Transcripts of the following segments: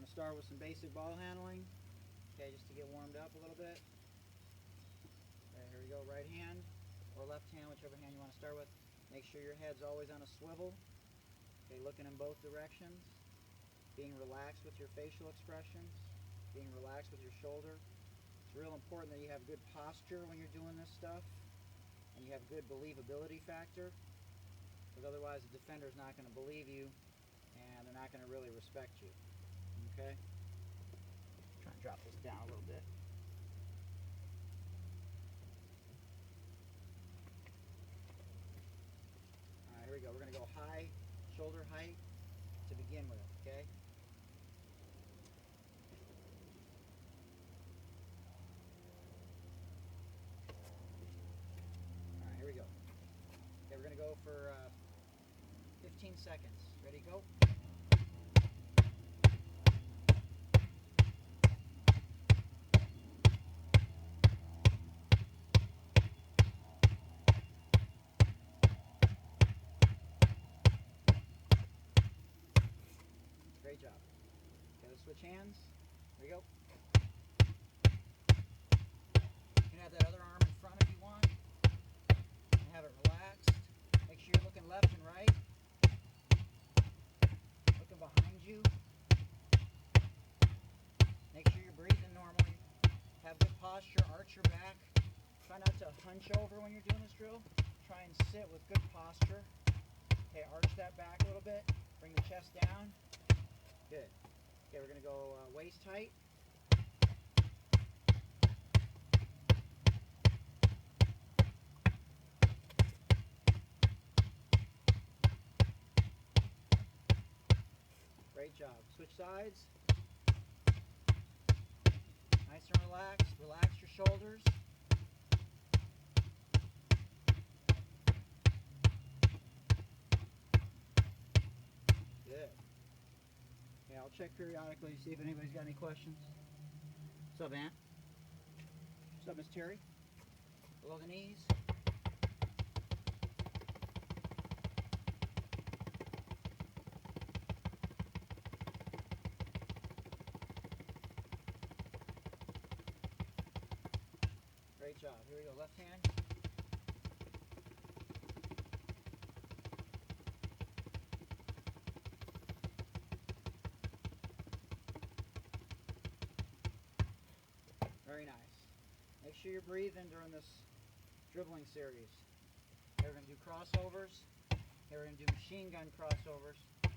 going to start with some basic ball handling, okay, just to get warmed up a little bit. Okay, here we go, right hand or left hand, whichever hand you want to start with. Make sure your head's always on a swivel, okay, looking in both directions, being relaxed with your facial expressions, being relaxed with your shoulder. It's real important that you have good posture when you're doing this stuff, and you have good believability factor, because otherwise the defender's not going to believe you, and they're not going to really respect you. Okay? Try and drop this down a little bit. Alright, here we go. We're going to go high shoulder height to begin with, okay? Alright, here we go. Okay, we're going to go for 15 seconds. Ready, go? Great job. Okay, let's switch hands. Here we go. You can have that other arm in front if you want. And have it relaxed. Make sure you're looking left and right. Looking behind you. Make sure you're breathing normally. Have good posture. Arch your back. Try not to hunch over when you're doing this drill. Try and sit with good posture. Okay, arch that back a little bit. Bring the chest down. Good. Okay, we're going to go waist height. Great job. Switch sides. Nice and relaxed. Relax your shoulders. Good. Okay, I'll check periodically to see if anybody's got any questions. What's up, Aunt? What's up, Miss Terry? Below the knees. Great job. Here we go. Left hand. Very nice. Make sure you're breathing during this dribbling series. Okay, we're going to do crossovers. Okay, we're going to do machine gun crossovers. So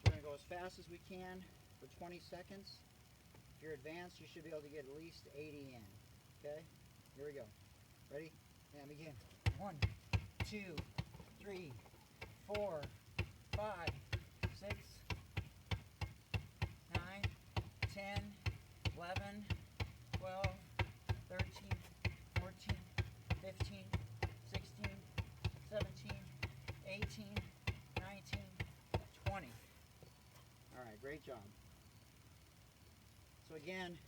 we're going to go as fast as we can for 20 seconds. If you're advanced, you should be able to get at least 80 in. Okay? Here we go. Ready? And begin. 1, 2, 3, 4, 5, 6, 9, 10, 11, 12, 13, 14, 15, 16, 17, 18, 19, 20. All right, great job. So again,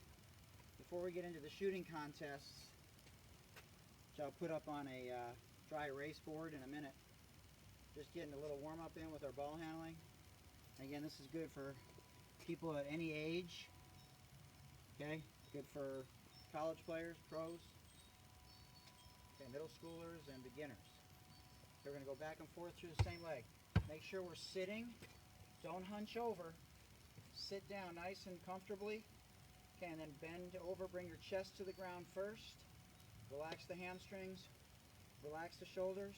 before we get into the shooting contests, which I'll put up on a dry erase board in a minute, just getting a little warm up in with our ball handling. And again, this is good for people at any age. Okay, good for college players, pros, okay, middle schoolers, and beginners. We're going to go back and forth through the same leg. Make sure we're sitting. Don't hunch over. Sit down nice and comfortably. Okay, and then bend over. Bring your chest to the ground first. Relax the hamstrings. Relax the shoulders.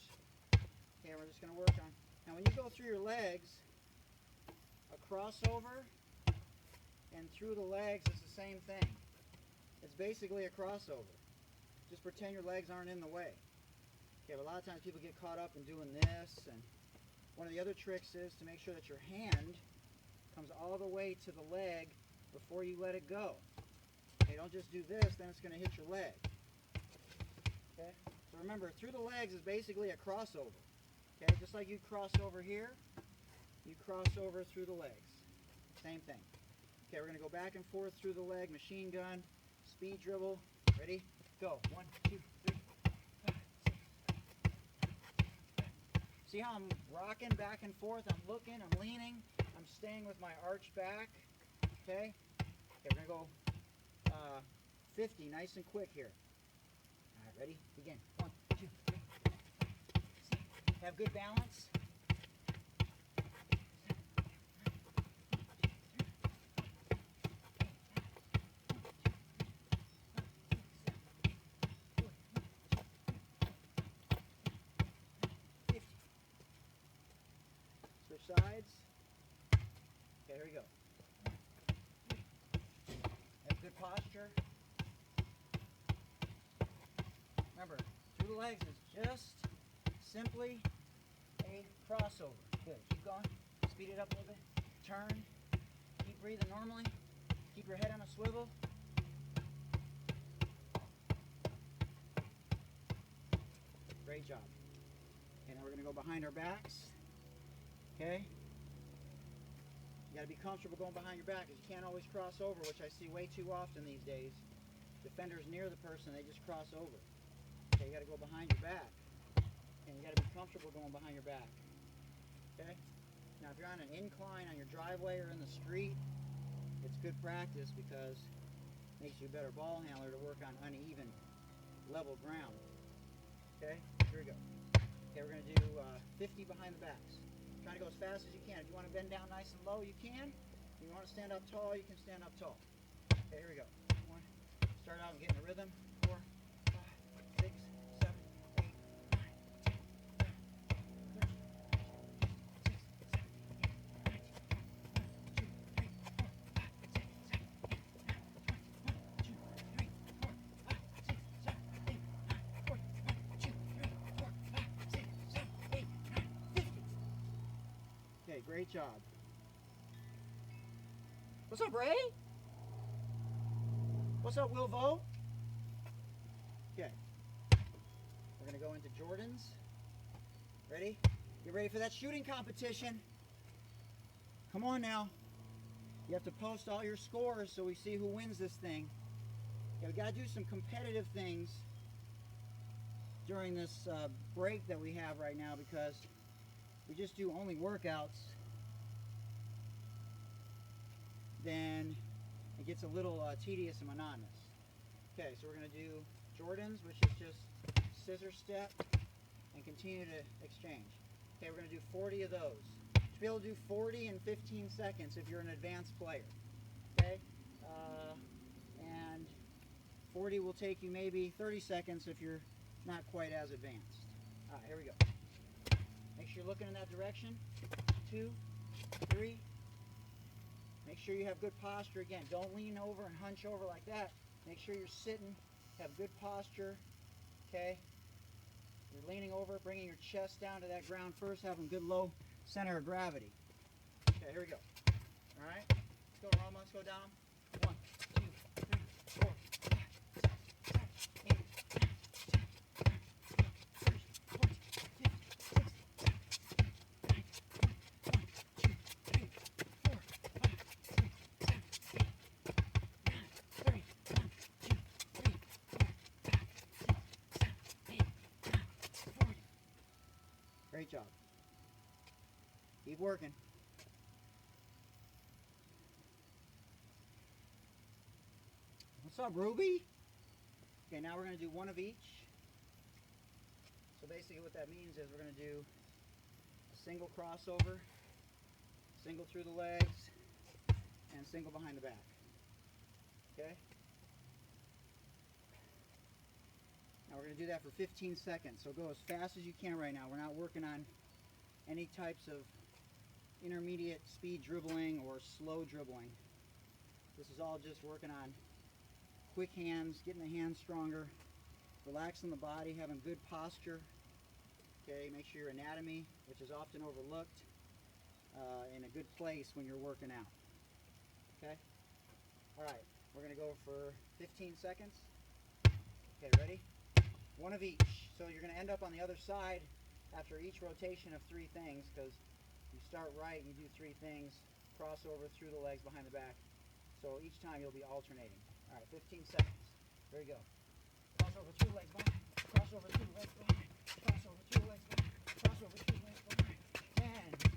Okay, we're just going to work on. Now, when you go through your legs, a crossover and through the legs is the same thing. It's basically a crossover. Just pretend your legs aren't in the way. Okay, but a lot of times people get caught up in doing this, and one of the other tricks is to make sure that your hand comes all the way to the leg before you let it go. Okay, don't just do this, then it's going to hit your leg. Okay, so remember, through the legs is basically a crossover. Okay, just like you cross over here, you cross over through the legs. Same thing. Okay, we're going to go back and forth through the leg, machine gun, speed dribble. Ready? Go. 1, 2, 3, 5, 6. See how I'm rocking back and forth? I'm looking, I'm leaning, I'm staying with my arch back. Okay? Okay, we're going to go 50, nice and quick here. All right, ready? Begin. 1, 2, 3, 4, 5, 6. Have good balance. Switch sides. Okay, here we go. Have good posture. Remember, through the legs is just simply a crossover. Good. Keep going. Speed it up a little bit. Turn. Keep breathing normally. Keep your head on a swivel. Great job. Okay, now we're going to go behind our backs. Okay? You got to be comfortable going behind your back because you can't always cross over, which I see way too often these days. Defenders near the person, they just cross over. Okay, you got to go behind your back. And you got to be comfortable going behind your back. Okay? Now if you're on an incline on your driveway or in the street, it's good practice because it makes you a better ball handler to work on uneven, level ground. Okay? Here we go. Okay, we're going to do 50 behind the backs. Trying to go as fast as you can. If you want to bend down nice and low, you can. If you want to stand up tall, you can stand up tall. Okay, here we go. Start out and get in a rhythm. 4, 5, 6, 7, 8, 9, 10, 11, 12, 13, 14, 15, 16, 17, 18, 19, 20, 21, 22, 23, 24, 5, 6, 7, 8, 9, 10, 11, 12, 13, 14, 15, 16, 17, 18, 19, 20, 21, 22, 23, 24, 5, 6, 7, 8, 9, 50. Okay, great job. What's up, Wilvo? Okay. We're going to go into Jordans. Ready? Get ready for that shooting competition. Come on now. You have to post all your scores so we see who wins this thing. Okay, we got to do some competitive things during this break that we have right now because we just do only workouts. Then it gets a little tedious and monotonous. Okay, so we're going to do Jordans, which is just scissor step and continue to exchange. Okay, we're going to do 40 of those. You should be able to do 40 in 15 seconds if you're an advanced player. Okay, and 40 will take you maybe 30 seconds if you're not quite as advanced. All right, here we go. Make sure you're looking in that direction. 2, 3. Make sure you have good posture. Again, don't lean over and hunch over like that. Make sure you're sitting, have good posture, okay? You're leaning over, bringing your chest down to that ground first, having good low center of gravity. Okay, here we go. All right, let's go, Rama, let's go down. 1, 2, 3, 4, 5, 6, 7, 8, 9, 10, 11, 12, 13, 14, 15, 16, 17, 18, 19, 20, 21, 22, 23, 4, 5, 6, 7, 8, 9, 30. Great job. Keep working. What's up, Ruby? Okay, now we're going to do one of each. So basically what that means is we're going to do a single crossover, single through the legs, and single behind the back. Okay? Now we're going to do that for 15 seconds. So go as fast as you can right now. We're not working on any types of intermediate speed dribbling or slow dribbling. This is all just working on quick hands, getting the hands stronger, relaxing the body, having good posture. Okay, make sure your anatomy, which is often overlooked, in a good place when you're working out. Okay? All right, we're going to go for 15 seconds. Okay, ready? One of each. So you're going to end up on the other side after each rotation of 3 things, because you start right and you do 3 things, crossover through the legs behind the back. So each time you'll be alternating. All right, 15 seconds. There you go. Crossover through the legs behind, crossover through the legs behind, crossover through the legs behind, crossover through the legs behind. 10,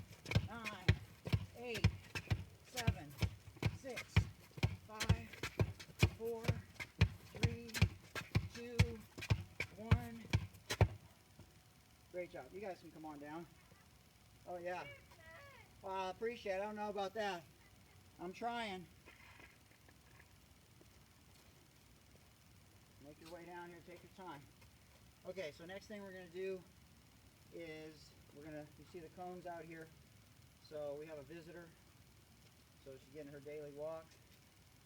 9, 8, 7, 6, 4, 3, 2, 1. Great job. You guys can come on down. Oh, yeah. Well, I appreciate it. I don't know about that. I'm trying. Make your way down here. Take your time. Okay, so next thing we're going to do is you see the cones out here. So we have a visitor. So she's getting her daily walk.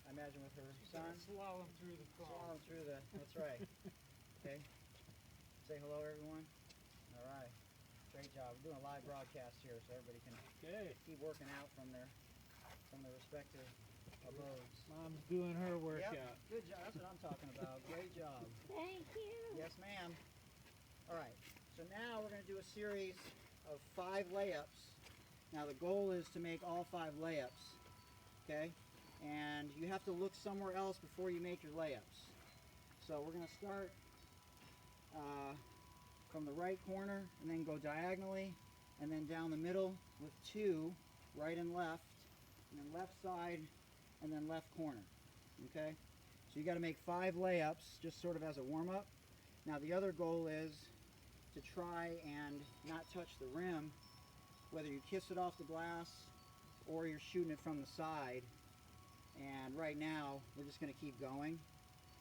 I imagine with her son. Slalom through the car. Slalom through the, that's right. Okay. Say hello, everyone. All right. Great job. We're doing a live broadcast here so everybody can keep working out from their respective abodes. Mom's doing her workout. Yep. Good job. That's what I'm talking about. Great job. Thank you. Yes, ma'am. All right. So now we're going to do a series of 5 layups. Now the goal is to make all 5 layups. Okay? And you have to look somewhere else before you make your layups. So we're going to start from the right corner and then go diagonally and then down the middle with 2, right and left, and then left side and then left corner. Okay? So you got to make 5 layups just sort of as a warm-up. Now the other goal is to try and not touch the rim, whether you kiss it off the glass or you're shooting it from the side. And right now we're just going to keep going.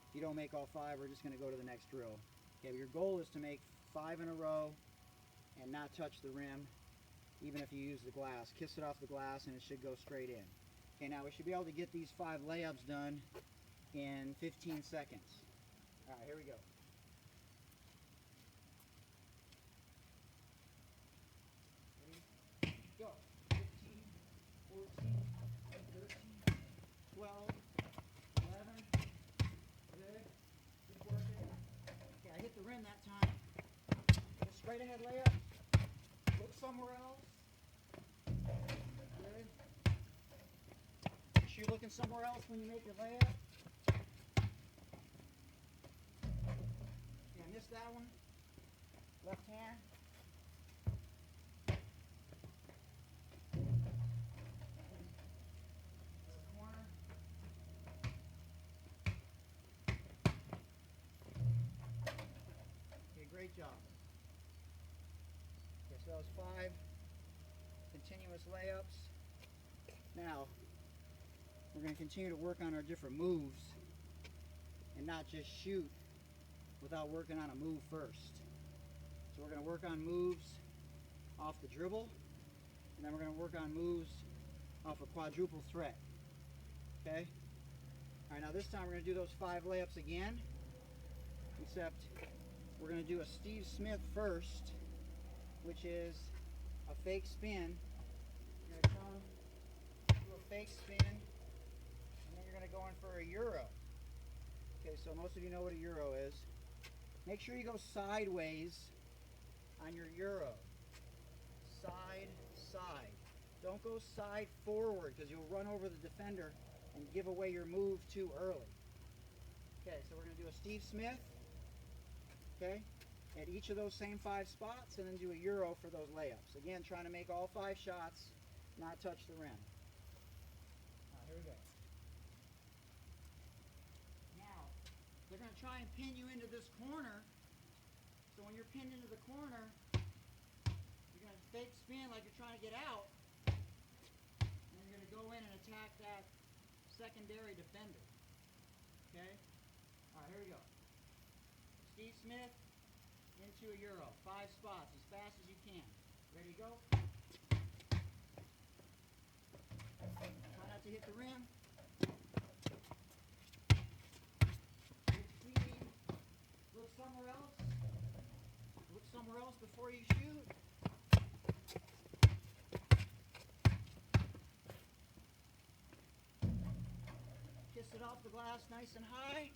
If you don't make all 5, we're just going to go to the next drill. Okay, your goal is to make 5 in a row and not touch the rim, even if you use the glass. Kiss it off the glass and it should go straight in. Okay, now we should be able to get these 5 layups done in 15 seconds. All right, here we go. Ready? Go. 15, 14, 13, 12, 11. Good. Keep working. Okay, I hit the rim that time. Get a straight ahead layup. Look somewhere else. Good. Make sure you're looking somewhere else when you make your layup. Okay, I missed that one. Left hand. Corner. Okay, great job. Okay, so that was 5 continuous layups. Now, we're going to continue to work on our different moves and not just shoot without working on a move first. So we're going to work on moves off the dribble, and then we're going to work on moves off a quadruple threat. Okay? All right, now this time we're going to do those 5 layups again, except we're going to do a Steve Smith first, which is a fake spin. You're going to come, do a fake spin, and then you're going to go in for a Euro. Okay, so most of you know what a Euro is. Make sure you go sideways on your Euro. Side, side. Don't go side forward because you'll run over the defender and give away your move too early. Okay, so we're going to do a Steve Smith. Okay, at each of those same 5 spots, and then do a Euro for those layups. Again, trying to make all 5 shots, not touch the rim. All right, here we go. Now, they're going to try and pin you into this corner. So when you're pinned into the corner, you're going to fake spin like you're trying to get out. And you're going to go in and attack that secondary defender. Okay? All right, here we go. Steve Smith into a Euro. 5 spots as fast as you can. Ready to go? Try not to hit the rim. Good speed. Look somewhere else. Look somewhere else before you shoot. Kiss it off the glass nice and high.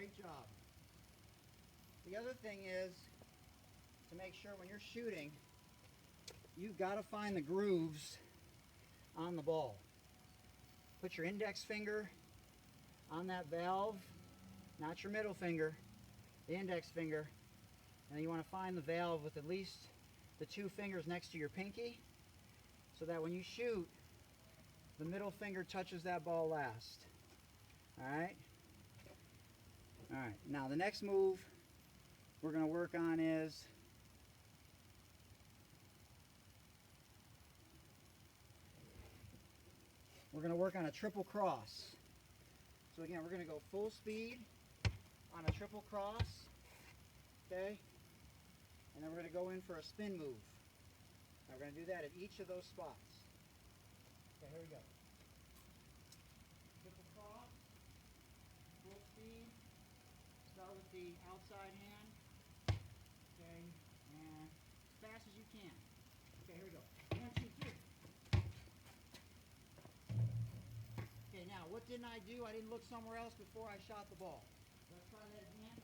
Great job. The other thing is to make sure when you're shooting, you've got to find the grooves on the ball. Put your index finger on that valve, not your middle finger, the index finger, and you want to find the valve with at least the 2 fingers next to your pinky, so that when you shoot, the middle finger touches that ball last. Alright? Alright, now the next move we're going to work on is we're going to work on a triple cross. So again, we're going to go full speed on a triple cross, okay? And then we're going to go in for a spin move. Now we're going to do that at each of those spots. Okay, here we go. Triple cross, full speed. Start with the outside hand, okay, and as fast as you can. Okay, here we go. 1, 2, 3. Okay, now what didn't I do? I didn't look somewhere else before I shot the ball. Let's try that again.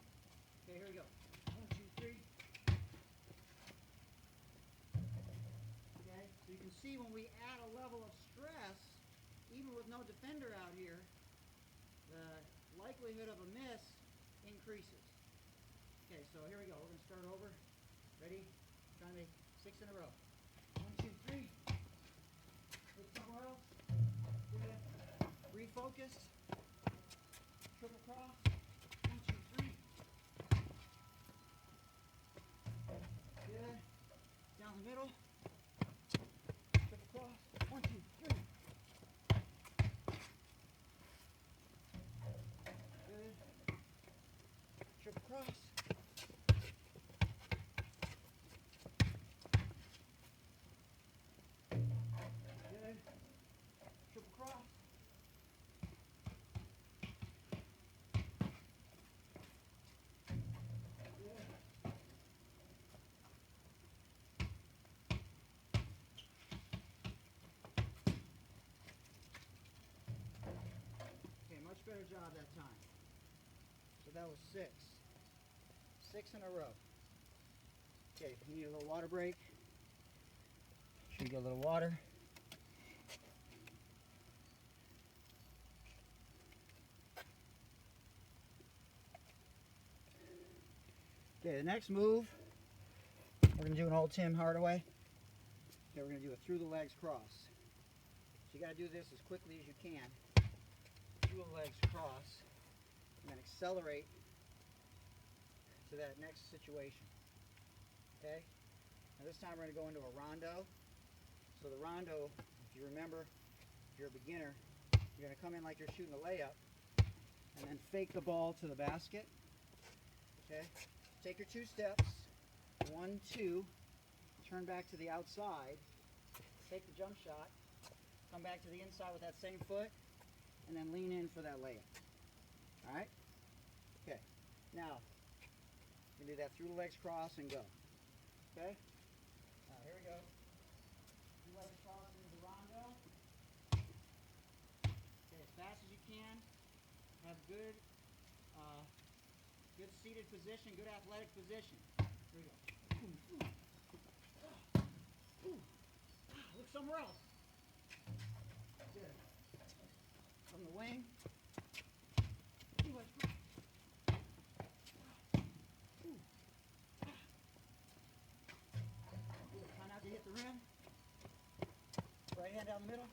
Okay, here we go. 1, 2, 3. Okay, so you can see when we add a level of stress, even with no defender out here, the likelihood of a miss increases. Okay, so here we go. We're going to start over. Ready? Trying to make 6 in a row. 1, 2, 3. Look somewhere else. Good. Refocus. Triple cross. 1, 2, 3. Good. Down the middle. Triple cross. 1, 2, 3. Good. Triple cross. Good. Triple cross. Good. Okay, much better job that time. So that was 6. 6 in a row. Okay, if you need a little water break, should get a little water. Okay, the next move, we're going to do an old Tim Hardaway. Okay, we're going to do a through the legs cross. So you got to do this as quickly as you can. Through the legs cross, and then accelerate to that next situation. Okay? Now this time we're going to go into a rondo. So the rondo, if you remember, if you're a beginner, you're going to come in like you're shooting a layup and then fake the ball to the basket. Okay? Take your 2 steps. 1, 2. Turn back to the outside. Take the jump shot. Come back to the inside with that same foot and then lean in for that layup. Alright? Okay. Now, you can do that through the legs cross and go. Okay? Now, here we go. Through legs cross into the rondo. Okay, as fast as you can. Have good seated position, good athletic position. Here we go. Look somewhere else. Good. From the wing. Try not to hit the rim. Right hand down the middle.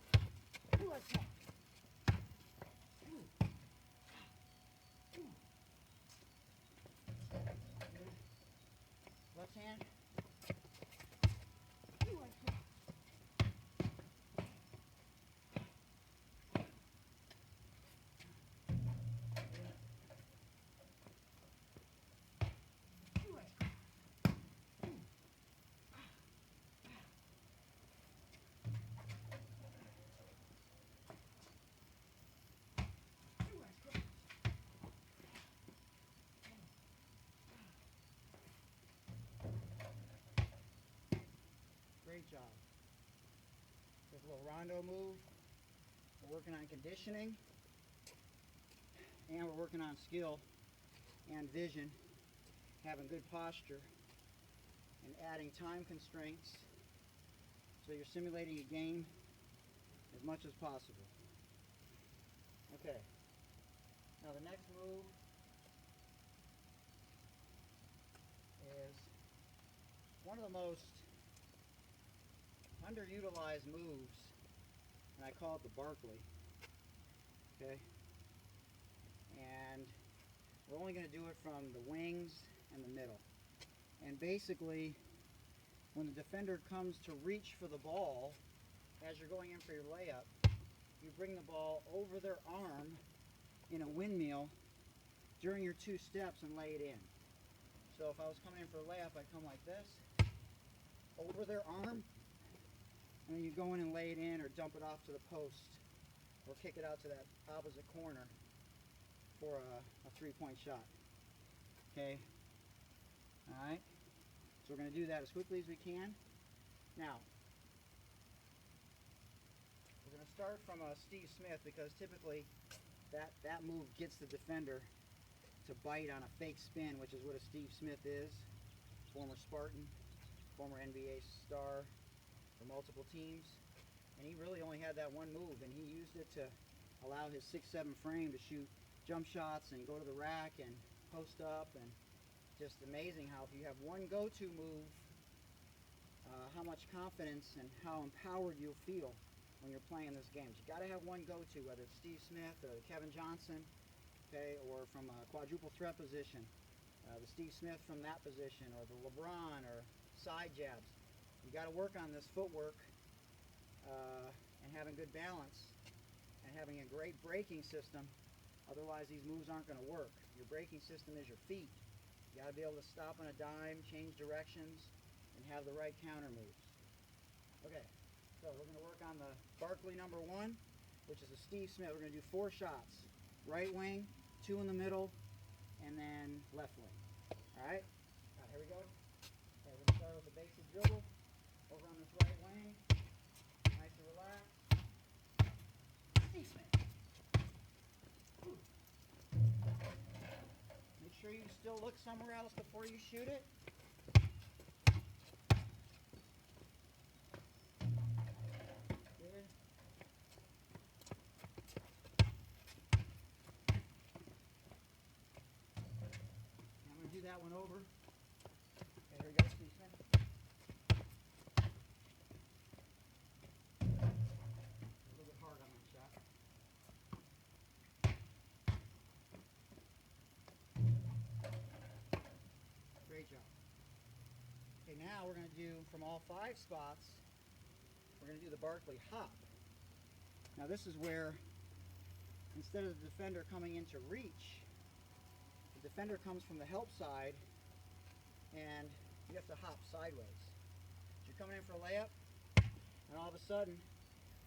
Left hand. Great job. There's a little rondo move. We're working on conditioning and we're working on skill and vision, having good posture, and adding time constraints so you're simulating a game as much as possible. Okay, now the next move is one of the most underutilized moves, and I call it the Barkley. Okay, and we're only going to do it from the wings and the middle. And basically, when the defender comes to reach for the ball, as you're going in for your layup, you bring the ball over their arm in a windmill during your 2 steps and lay it in. So if I was coming in for a layup, I'd come like this, over their arm, and then you go in and lay it in or dump it off to the post or kick it out to that opposite corner for a 3-point shot. Okay? Alright? So we're going to do that as quickly as we can. Now, we're going to start from Steve Smith, because typically that move gets the defender to bite on a fake spin, which is what a Steve Smith is. Former Spartan, former NBA star for multiple teams. And he really only had that one move, and he used it to allow his 6'7" frame to shoot jump shots and go to the rack and post up. And just amazing how if you have one go-to move, how much confidence and how empowered you'll feel when you're playing this game. You got to have one go-to, whether it's Steve Smith or Kevin Johnson, okay, or from a quadruple threat position, the Steve Smith from that position, or the LeBron, or side jabs. You got to work on this footwork and having good balance and having a great braking system. Otherwise, these moves aren't going to work. Your braking system is your feet. You got to be able to stop on a dime, change directions, and have the right counter moves. Okay, so we're going to work on the Barkley number 1, which is a Steve Smith. We're going to do 4 shots. Right wing, 2 in the middle, and then left wing. Alright? Alright, here we go. Okay, we're going to start with the basic dribble. Over on this right wing. Nice and relaxed. Steve Smith. Make sure you still look somewhere else before you shoot it. Good. I'm going to do that one over. Okay, here we go, Steve Smith. A little bit hard on that shot. Great job. Okay, now we're going to do, from all 5 spots, we're going to do the Barkley hop. Now this is where, instead of the defender coming in to reach, the defender comes from the help side, and you have to hop sideways. So you're coming in for a layup, and all of a sudden,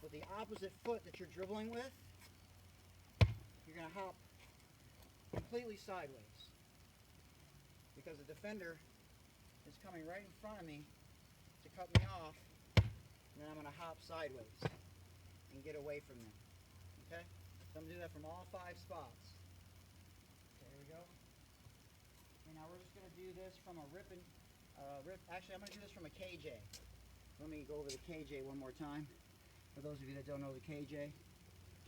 with the opposite foot that you're dribbling with, you're going to hop completely sideways. Because the defender is coming right in front of me to cut me off, and then I'm going to hop sideways and get away from them. Okay? So I'm going to do that from all 5 spots. Okay, here we go. Okay, now we're just going to do this from a actually, I'm going to do this from a KJ. Let me go over the KJ one more time. For those of you that don't know the KJ.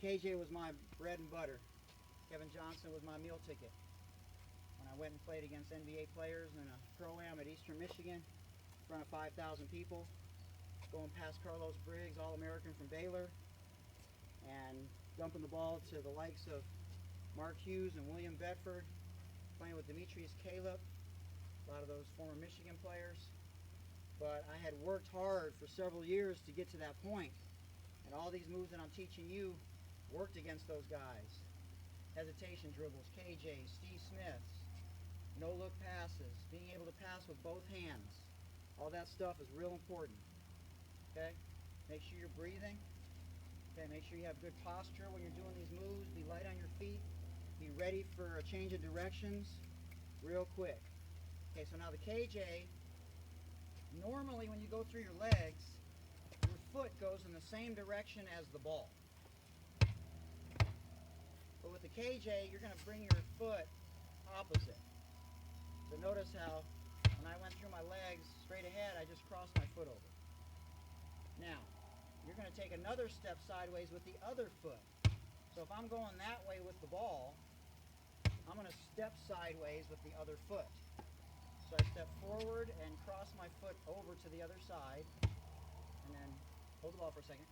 KJ was my bread and butter. Kevin Johnson was my meal ticket. When I went and played against NBA players in a pro-am at Eastern Michigan in front of 5,000 people, going past Carlos Briggs, All-American from Baylor, and dumping the ball to the likes of Mark Hughes and William Bedford, playing with Demetrius Caleb, a lot of those former Michigan players. But I had worked hard for several years to get to that point, and all these moves that I'm teaching you worked against those guys. Hesitation dribbles, KJs, Steve Smiths, no-look passes, being able to pass with both hands. All that stuff is real important. Okay? Make sure you're breathing. Okay, make sure you have good posture when you're doing these moves. Be light on your feet. Be ready for a change of directions real quick. Okay, so now the KJ, normally when you go through your legs, your foot goes in the same direction as the ball. But with the KJ, you're going to bring your foot opposite. So notice how when I went through my legs straight ahead, I just crossed my foot over. Now, you're going to take another step sideways with the other foot. So if I'm going that way with the ball, I'm going to step sideways with the other foot. So I step forward and cross my foot over to the other side, and then hold the ball for a second,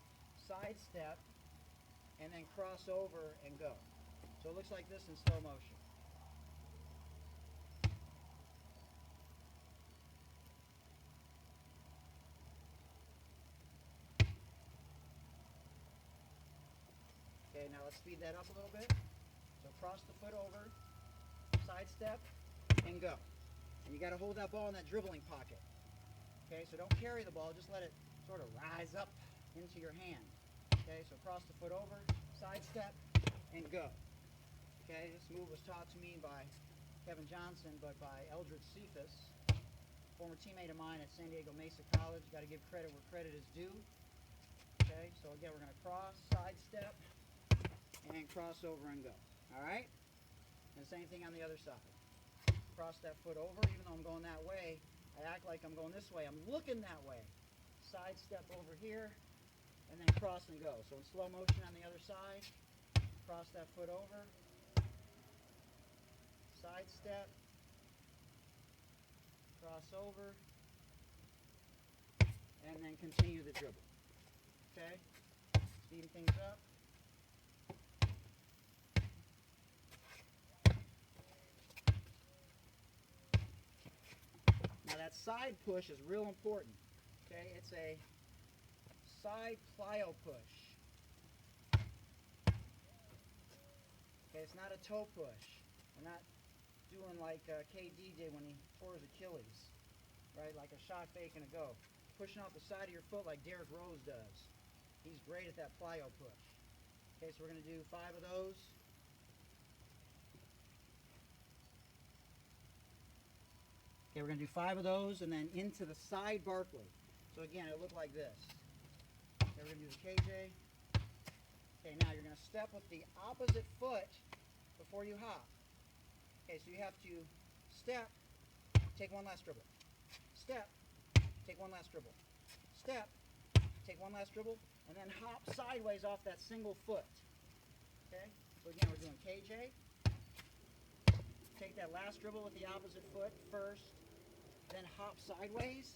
side step, and then cross over and go. So it looks like this in slow motion. Okay, now let's speed that up a little bit. So cross the foot over, side step, and go. And you got to hold that ball in that dribbling pocket. Okay, so don't carry the ball, just let it sort of rise up into your hand. Okay, so cross the foot over, side step, and go. Okay, this move was taught to me by Kevin Johnson, but by Eldred Cephas, former teammate of mine at San Diego Mesa College. Got to give credit where credit is due. Okay, so again, we're going to cross, side step, and cross over and go. All right? And the same thing on the other side. Cross that foot over, even though I'm going that way, I act like I'm going this way. I'm looking that way. Side step over here, and then cross and go. So in slow motion on the other side, cross that foot over, side step, cross over, and then continue the dribble. Okay? Speeding things up. Now that side push is real important. Okay? It's a side plyo push. Okay, it's not a toe push. We're not doing like KD did when he tore his Achilles, right? Like a shot fake and a go. Pushing off the side of your foot like Derrick Rose does. He's great at that plyo push. Okay, so we're going to do 5 of those. Okay, we're going to do 5 of those and then into the side Barkley. So again, it'll look like this. Okay, we're going to do the KJ. Okay, now you're going to step with the opposite foot before you hop. Okay, so you have to step, take one last dribble. Step, take one last dribble. Step, take one last dribble, and then hop sideways off that single foot. Okay, so again, we're doing KJ. Take that last dribble with the opposite foot first, then hop sideways.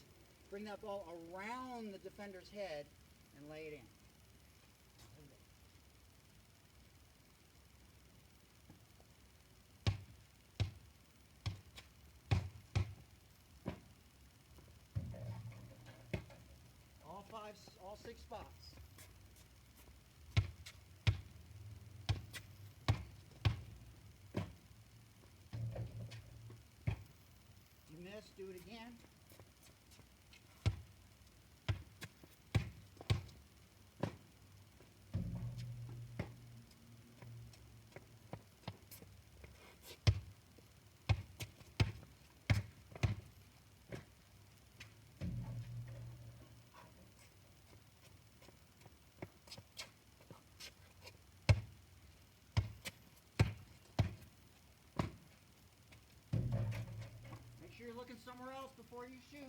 Bring that ball around the defender's head and lay it in. All 6 spots. You missed, do it again. Make sure you're looking somewhere else before you shoot.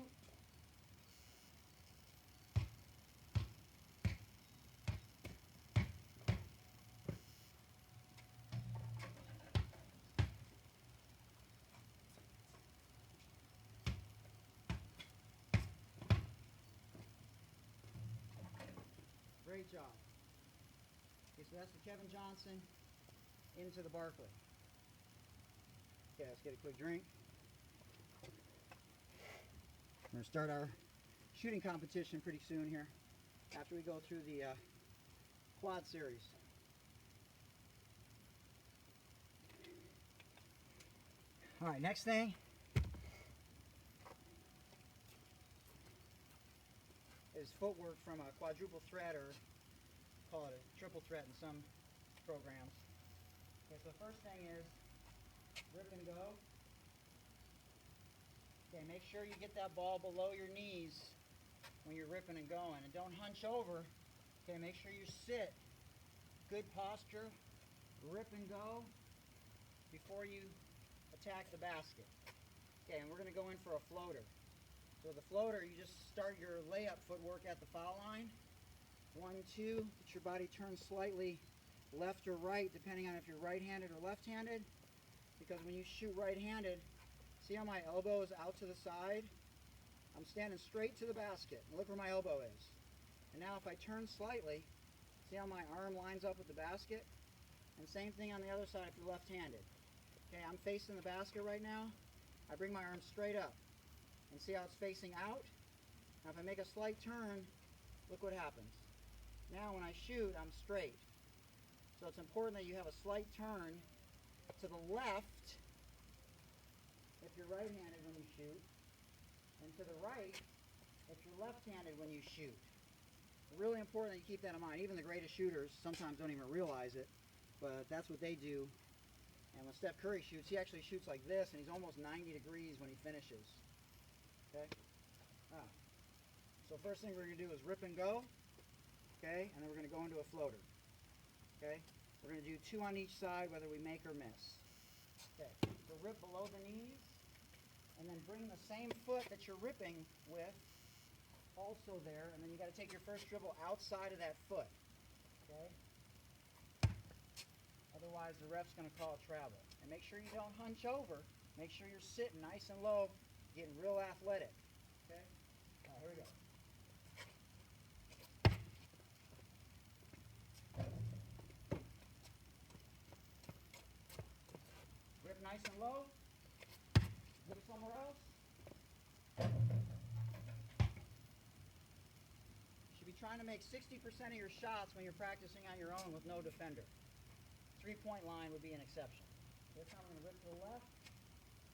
Great job. Okay, so that's the Kevin Johnson into the Barkley. Okay, let's get a quick drink. We're going to start our shooting competition pretty soon here after we go through the quad series. All right, next thing is footwork from a quadruple threat, or call it a triple threat in some programs. Okay, so the first thing is rip and go. Okay, make sure you get that ball below your knees when you're ripping and going, and don't hunch over. Okay, make sure you sit. Good posture, rip and go before you attack the basket. Okay, and we're going to go in for a floater. So the floater, you just start your layup footwork at the foul line. 1, 2, get your body turned slightly left or right, depending on if you're right-handed or left-handed. Because when you shoot right-handed, see how my elbow is out to the side? I'm standing straight to the basket. Look where my elbow is. And now if I turn slightly, see how my arm lines up with the basket? And same thing on the other side if you're left-handed. Okay, I'm facing the basket right now. I bring my arm straight up. And see how it's facing out? Now if I make a slight turn, look what happens. Now when I shoot, I'm straight. So it's important that you have a slight turn to the left if you're right-handed when you shoot, and to the right if you're left-handed when you shoot. Really important that you keep that in mind. Even the greatest shooters sometimes don't even realize it, but that's what they do. And when Steph Curry shoots, he actually shoots like this, and he's almost 90 degrees when he finishes. Okay? So first thing we're going to do is rip and go. Okay? And then we're going to go into a floater. Okay? We're going to do 2 on each side, whether we make or miss. Okay. So rip below the knees, and then bring the same foot that you're ripping with also there, and then you got to take your first dribble outside of that foot. Okay? Otherwise, the ref's going to call a travel. And make sure you don't hunch over. Make sure you're sitting nice and low, getting real athletic. Okay? All right, here we go. Grip nice and low. Get it somewhere else. You should be trying to make 60% of your shots when you're practicing on your own with no defender. 3-point line would be an exception. This time I'm going to rip to the left.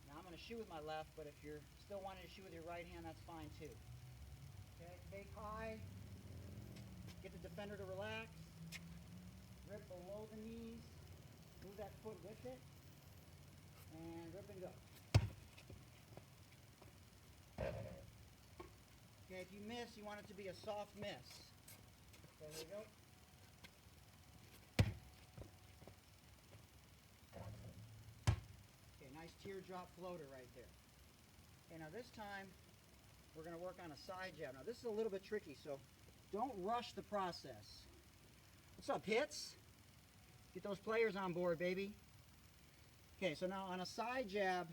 Now I'm going to shoot with my left, but if you're still wanting to shoot with your right hand, that's fine too. Okay, fake high. Get the defender to relax. Rip below the knees. Move that foot with it. And rip and go. Okay, if you miss, you want it to be a soft miss. Okay, there we go. Okay, nice teardrop floater right there. Okay, now this time, we're going to work on a side jab. Now this is a little bit tricky, so don't rush the process. What's up, hits? Get those players on board, baby. Okay, so now on a side jab,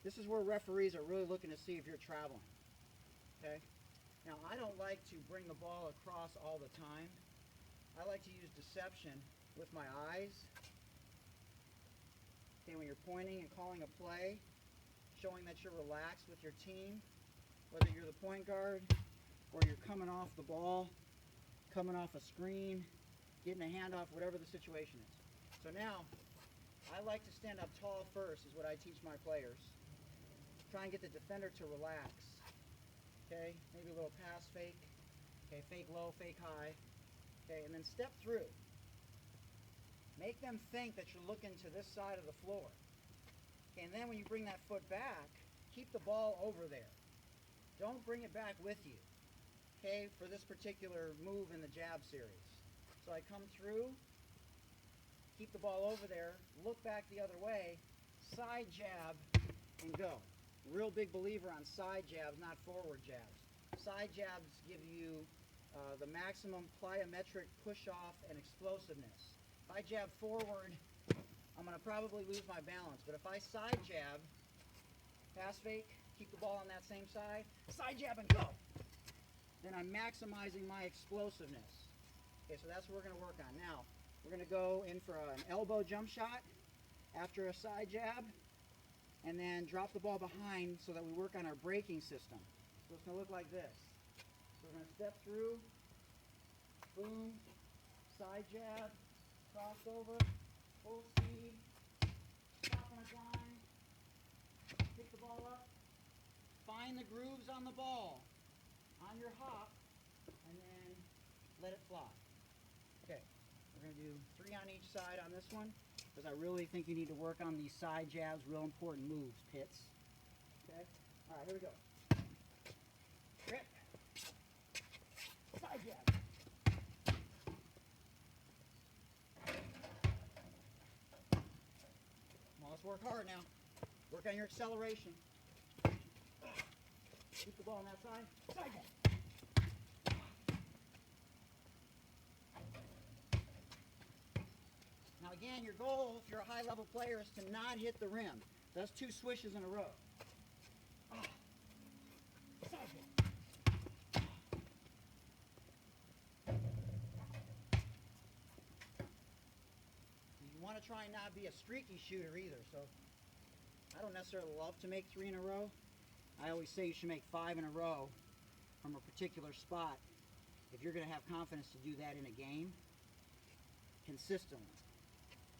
this is where referees are really looking to see if you're traveling. Okay? Now I don't like to bring the ball across all the time. I like to use deception with my eyes. Okay, when you're pointing and calling a play, showing that you're relaxed with your team, whether you're the point guard or you're coming off the ball, coming off a screen, getting a handoff, whatever the situation is. So now, I like to stand up tall first is what I teach my players. Try and get the defender to relax. Okay, maybe a little pass fake. Okay, fake low, fake high. Okay, and then step through. Make them think that you're looking to this side of the floor. Okay, and then when you bring that foot back, keep the ball over there. Don't bring it back with you. Okay, for this particular move in the jab series. So I come through, keep the ball over there, look back the other way, side jab, and go. Real big believer on side jabs, not forward jabs. Side jabs give you the maximum plyometric push-off and explosiveness. If I jab forward, I'm going to probably lose my balance. But if I side jab, pass fake, keep the ball on that same side jab and go, then I'm maximizing my explosiveness. Okay, so that's what we're going to work on. Now, we're going to go in for an elbow jump shot after a side jab, and then drop the ball behind so that we work on our braking system. So it's going to look like this. So we're going to step through, boom, side jab, crossover, full speed, stop on a dime, pick the ball up, find the grooves on the ball, on your hop, and then let it fly. Okay, we're going to do 3 on each side on this one, because I really think you need to work on these side jabs, real important moves, Pitts. Okay, all right, here we go. Rip. Side jab. Come on, let's work hard now. Work on your acceleration. Keep the ball on that side. Side jab. Now again, your goal, if you're a high-level player, is to not hit the rim. That's 2 swishes in a row. Side jab. You want to try and not be a streaky shooter either, so I don't necessarily love to make 3 in a row. I always say you should make 5 in a row from a particular spot if you're going to have confidence to do that in a game consistently.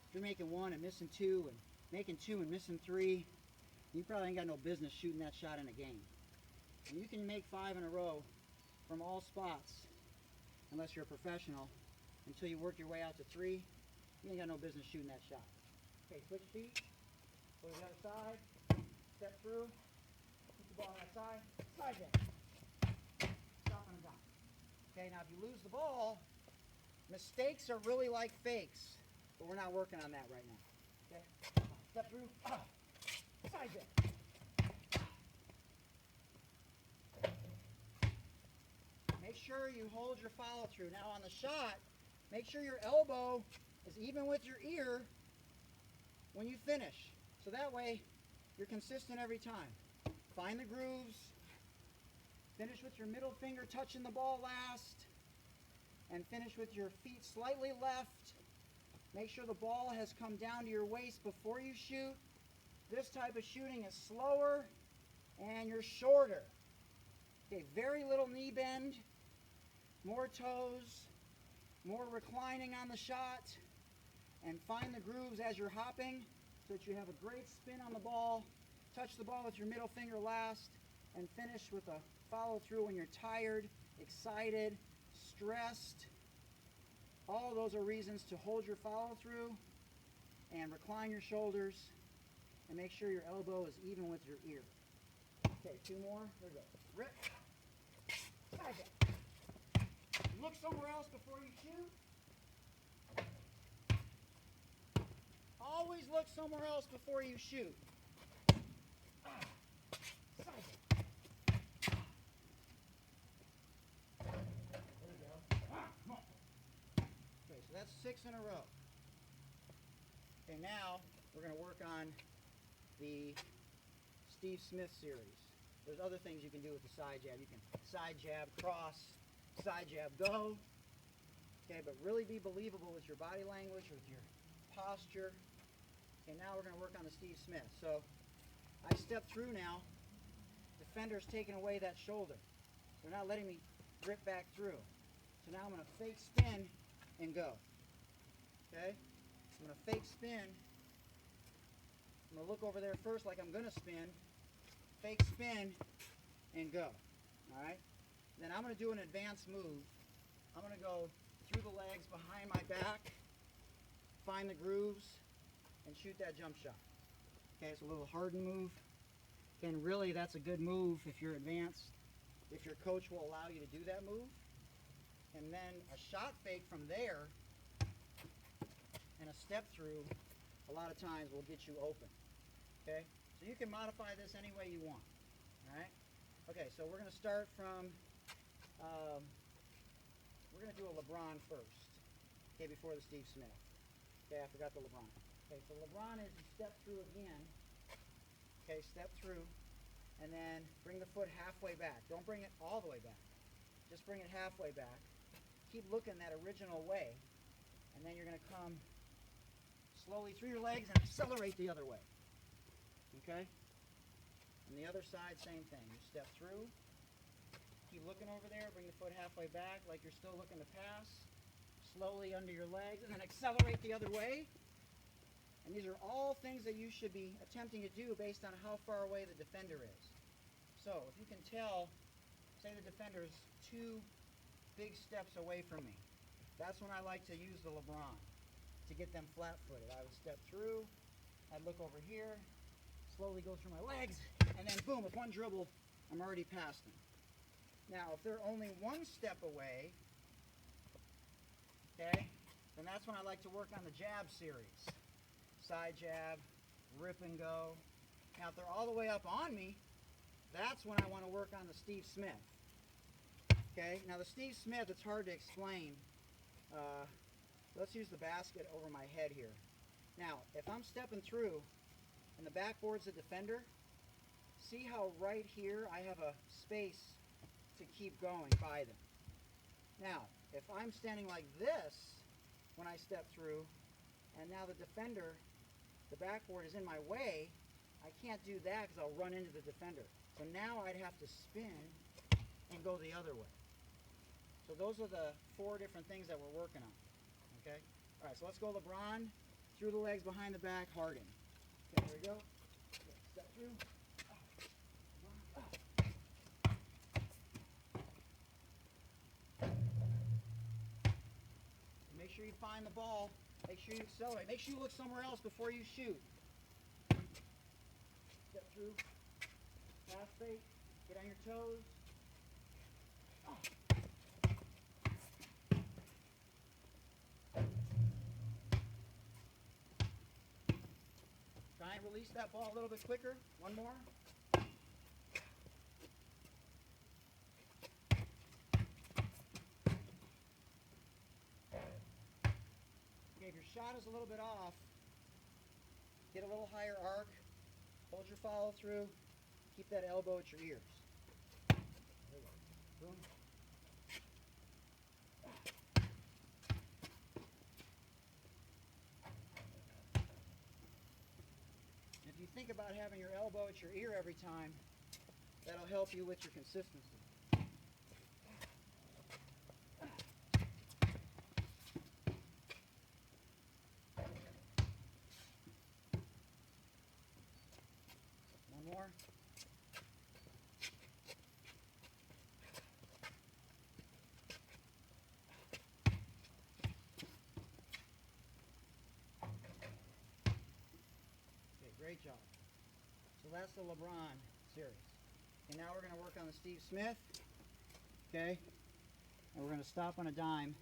If you're making 1 and missing 2 and making 2 and missing 3, you probably ain't got no business shooting that shot in a game. And you can make 5 in a row from all spots, unless you're a professional, until you work your way out to 3. You ain't got no business shooting that shot. Okay, switch feet, go to the other side, step through, keep the ball on that side, side jab, stop and dunk. Okay, now if you lose the ball, mistakes are really like fakes, but we're not working on that right now. Okay, step through, side jab. Make sure you hold your follow through. Now on the shot, make sure your elbow is even with your ear when you finish. So that way, you're consistent every time. Find the grooves, finish with your middle finger touching the ball last, and finish with your feet slightly left. Make sure the ball has come down to your waist before you shoot. This type of shooting is slower and you're shorter. Okay, very little knee bend, more toes, more reclining on the shot, and find the grooves as you're hopping so that you have a great spin on the ball. Touch the ball with your middle finger last, and finish with a follow through when you're tired, excited, stressed. All those are reasons to hold your follow through and recline your shoulders and make sure your elbow is even with your ear. Okay, 2 more. Here we go. Rip. Side jab. Look somewhere else before you shoot. Always look somewhere else before you shoot. Side jab. There we go. Okay, so that's 6 in a row. Okay, now we're going to work on the Steve Smith series. There's other things you can do with the side jab. You can side jab, cross, side jab, go. Okay, but really be believable with your body language, with your posture. Okay, now we're going to work on the Steve Smith. So I step through now. Defender's taking away that shoulder. They're not letting me grip back through. So now I'm going to fake spin and go. Okay? I'm going to fake spin. I'm going to look over there first like I'm going to spin. Fake spin and go. Alright? Then I'm going to do an advanced move. I'm going to go through the legs behind my back, find the grooves, and shoot that jump shot. Okay, it's a little hardened move. And really that's a good move if you're advanced, if your coach will allow you to do that move. And then a shot fake from there and a step through a lot of times will get you open. Okay, so you can modify this any way you want. Alright? Okay, so we're going to start from, we're going to do a LeBron first. Okay, before the Steve Smith. Okay, I forgot the LeBron. Okay, so LeBron is you step through again. Okay, step through, and then bring the foot halfway back. Don't bring it all the way back. Just bring it halfway back. Keep looking that original way, and then you're going to come slowly through your legs and accelerate the other way. Okay? On the other side, same thing. You step through, keep looking over there, bring the foot halfway back like you're still looking to pass, slowly under your legs, and then accelerate the other way. And these are all things that you should be attempting to do based on how far away the defender is. So, if you can tell, say the defender is 2 big steps away from me. That's when I like to use the LeBron to get them flat-footed. I would step through, I'd look over here, slowly go through my legs, and then boom, with one dribble, I'm already past them. Now, if they're only 1 step away, okay, then that's when I like to work on the jab series. Side jab, rip and go, Now if they're all the way up on me, that's when I want to work on the Steve Smith. Okay, now the Steve Smith, it's hard to explain. Let's use the basket over my head here. Now, if I'm stepping through and the backboard's a defender, see how right here I have a space to keep going by them. Now, if I'm standing like this when I step through, and now the defender, the backboard is in my way, I can't do that because I'll run into the defender. So now I'd have to spin and go the other way. So those are the 4 different things that we're working on. Okay? All right, so let's go LeBron, through the legs, behind the back, Harden. Okay, here we go. Okay, step through. Make sure you find the ball. Make sure you accelerate. Make sure you look somewhere else before you shoot. Step through. Fast fake. Get on your toes. Try and release that ball a little bit quicker. One more. Okay, if your shot is a little bit off, get a little higher arc. Hold your follow through. Keep that elbow at your ears. There we go. Boom. If you think about having your elbow at your ear every time, that'll help you with your consistency. One more. Okay, great job. So that's the LeBron series. And now we're going to work on the Steve Smith. Okay? And we're going to stop on a dime.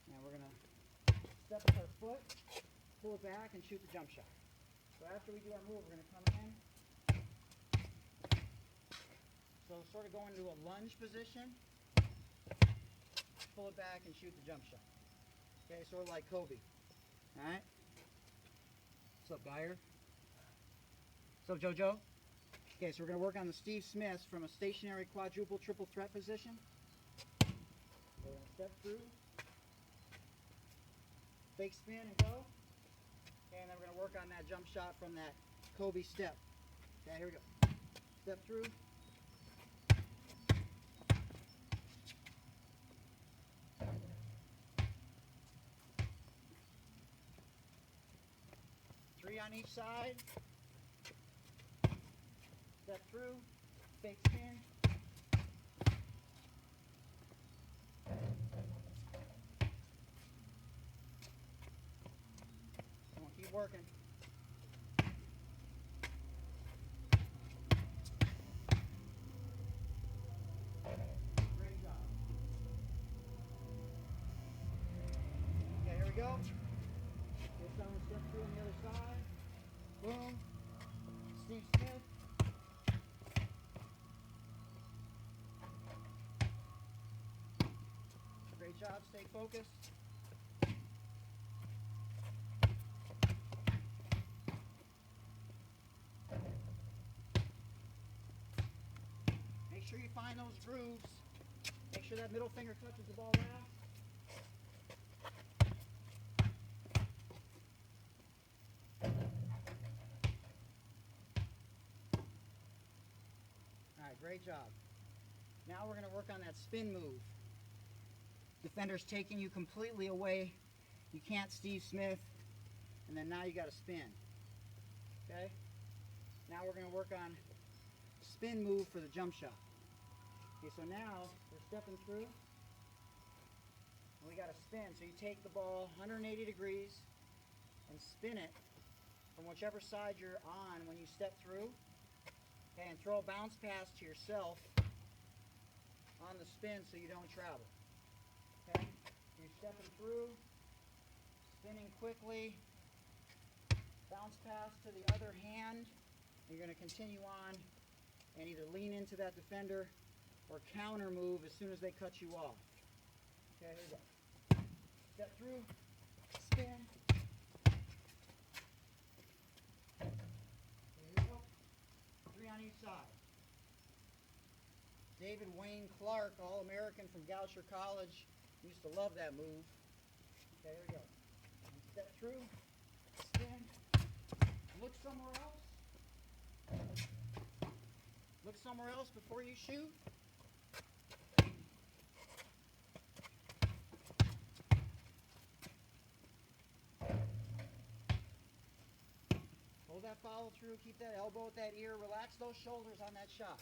And we're going to step with our foot, pull it back, and shoot the jump shot. So after we do our move, we're going to come in. So sort of go into a lunge position. Pull it back and shoot the jump shot. Okay, sort of like Kobe. Alright? What's up, Geyer? What's up, JoJo? Okay, so we're going to work on the Steve Smiths from a stationary quadruple triple threat position. We're going to step through. Fake spin and go. Okay, and then we're going to work on that jump shot from that Kobe step. Okay, here we go. Step through. Three on each side. Step through. Fake spin. Come on, keep working. Great job. Okay, here we go. Get someone step through on the other side. Boom. Steve Smith. Great job. Stay focused. Make sure you find those grooves. Make sure that middle finger touches the ball last. Alright, great job. Now we're going to work on that spin move. Defender's taking you completely away. You can't Steve Smith. And then now you got to spin. Okay? Now we're going to work on spin move for the jump shot. Okay, so now we're stepping through. And we got to spin. So you take the ball 180 degrees and spin it from whichever side you're on when you step through. Okay, and throw a bounce pass to yourself on the spin so you don't travel. Okay, you're stepping through, spinning quickly, bounce pass to the other hand, You're going to continue on and either lean into that defender or counter move as soon as they cut you off. Okay, here we go. Step through, spin. Okay, here we go. 3 on each side. David Wayne Clark, All-American from Goucher College, used to love that move. Okay, here we go. And step through, spin, look somewhere else. Look somewhere else before you shoot. Hold that follow through, keep that elbow at that ear, relax those shoulders on that shot.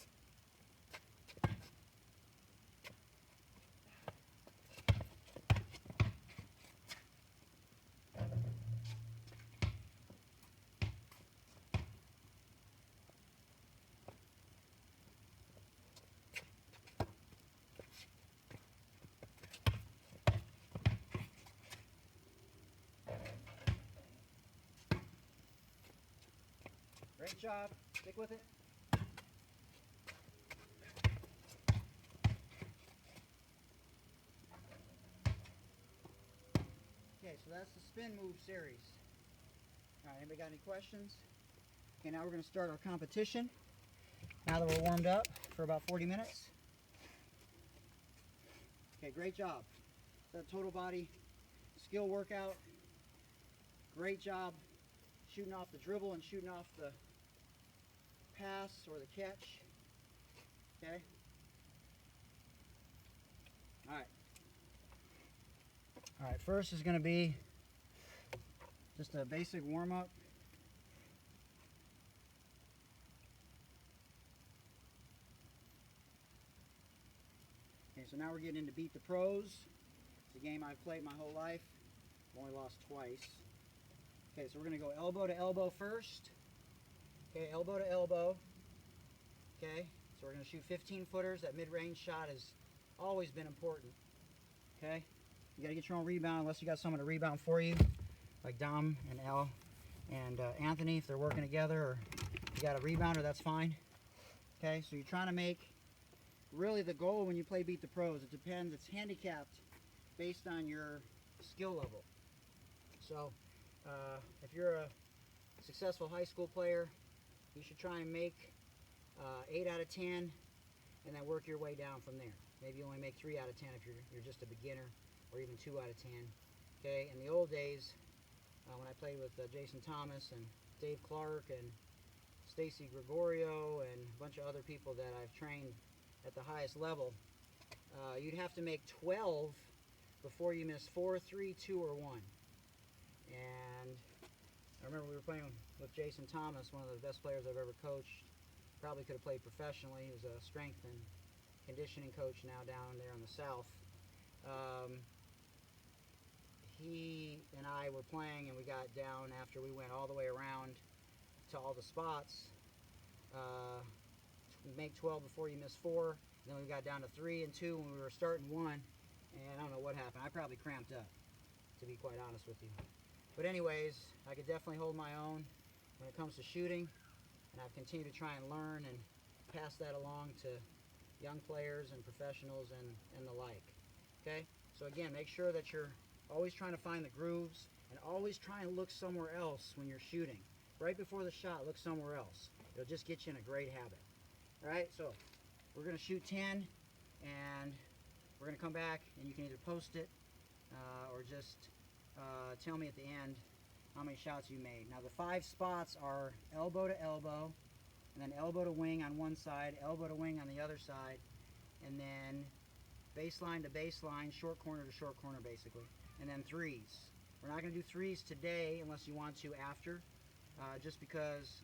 Great job. Stick with it. Okay, so that's the spin move series. All right, anybody got any questions? Okay, now we're going to start our competition. Now that we're warmed up for about 40 minutes. Okay, great job. That total body skill workout. Great job shooting off the dribble and shooting off the pass or the catch. Okay? Alright, first is going to be just a basic warm-up. Okay, so now we're getting into Beat the Pros. It's a game I've played my whole life. I've only lost twice. Okay, so we're going to go elbow to elbow first. Okay, elbow to elbow. Okay, so we're going to shoot 15 footers. That mid-range shot has always been important. Okay, you got to get your own rebound unless you got someone to rebound for you, like Dom and Al and Anthony, if they're working together, or you got a rebounder, that's fine. Okay, so you're trying to make, really the goal when you play Beat the Pros, it depends, it's handicapped based on your skill level. So if you're a successful high school player, you should try and make 8 out of 10 and then work your way down from there. Maybe you only make 3 out of 10 if you're just a beginner, or even 2 out of 10. Okay, in the old days, when I played with Jason Thomas and Dave Clark and Stacy Gregorio and a bunch of other people that I've trained at the highest level, you'd have to make 12 before you miss 4, 3, 2, or 1. And I remember we were playing with Jason Thomas, one of the best players I've ever coached. Probably could have played professionally. He was a strength and conditioning coach now down there in the South. He and I were playing, and we got down after we went all the way around to all the spots. Make 12 before you miss 4. And then we got down to 3 and 2 when we were starting 1. And I don't know what happened. I probably cramped up, to be quite honest with you. But anyways, I could definitely hold my own when it comes to shooting. And I've continued to try and learn and pass that along to young players and professionals and the like. Okay? So again, make sure that you're always trying to find the grooves and always try and look somewhere else when you're shooting. Right before the shot, look somewhere else. It'll just get you in a great habit. Alright, so we're going to shoot 10 and we're going to come back and you can either post it or just tell me at the end how many shots you made. Now the 5 spots are elbow to elbow, and then elbow to wing on one side, elbow to wing on the other side, and then baseline to baseline, short corner to short corner basically, and then threes. We're not going to do threes today unless you want to after, just because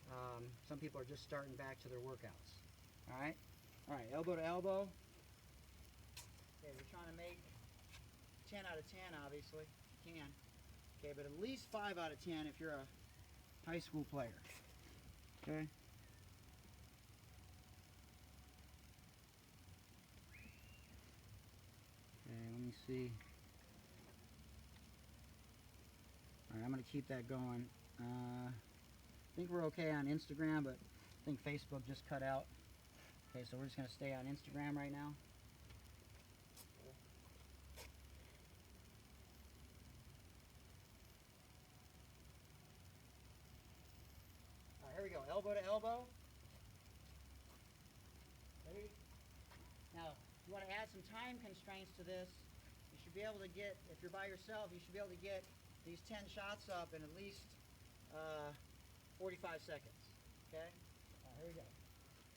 some people are just starting back to their workouts. Alright? Alright, elbow to elbow. Okay, we're trying to make 10 out of 10 obviously, if you can. Okay, but at least 5 out of 10 if you're a high school player. Okay? Okay, let me see. Alright, I'm going to keep that going. I think we're okay on Instagram, but I think Facebook just cut out. Okay, so we're just going to stay on Instagram right now. All right, here we go. Elbow to elbow. Ready? Now, if you want to add some time constraints to this, you should be able to get, if you're by yourself, you should be able to get these 10 shots up in at least 45 seconds. Okay? Here we go.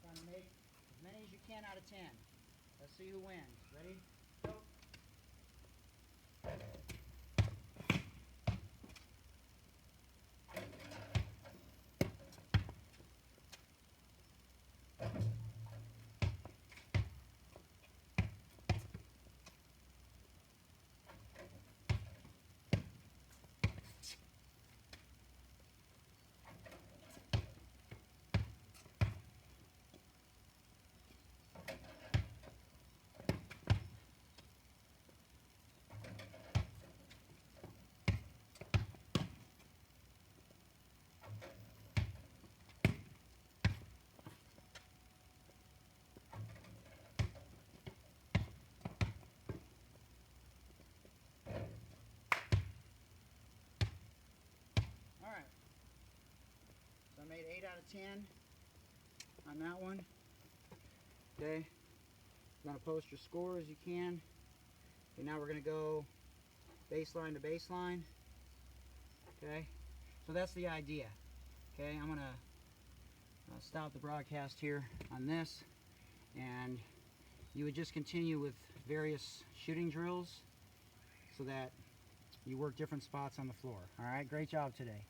Trying to make as many as you can out of 10. Let's see who wins. Ready? Go. So I made 8 out of 10 on that one. Okay. You want to post your score as you can. Okay, now we're going to go baseline to baseline. Okay. So that's the idea. Okay, I'm going to stop the broadcast here on this, and you would just continue with various shooting drills so that you work different spots on the floor. All right, great job today.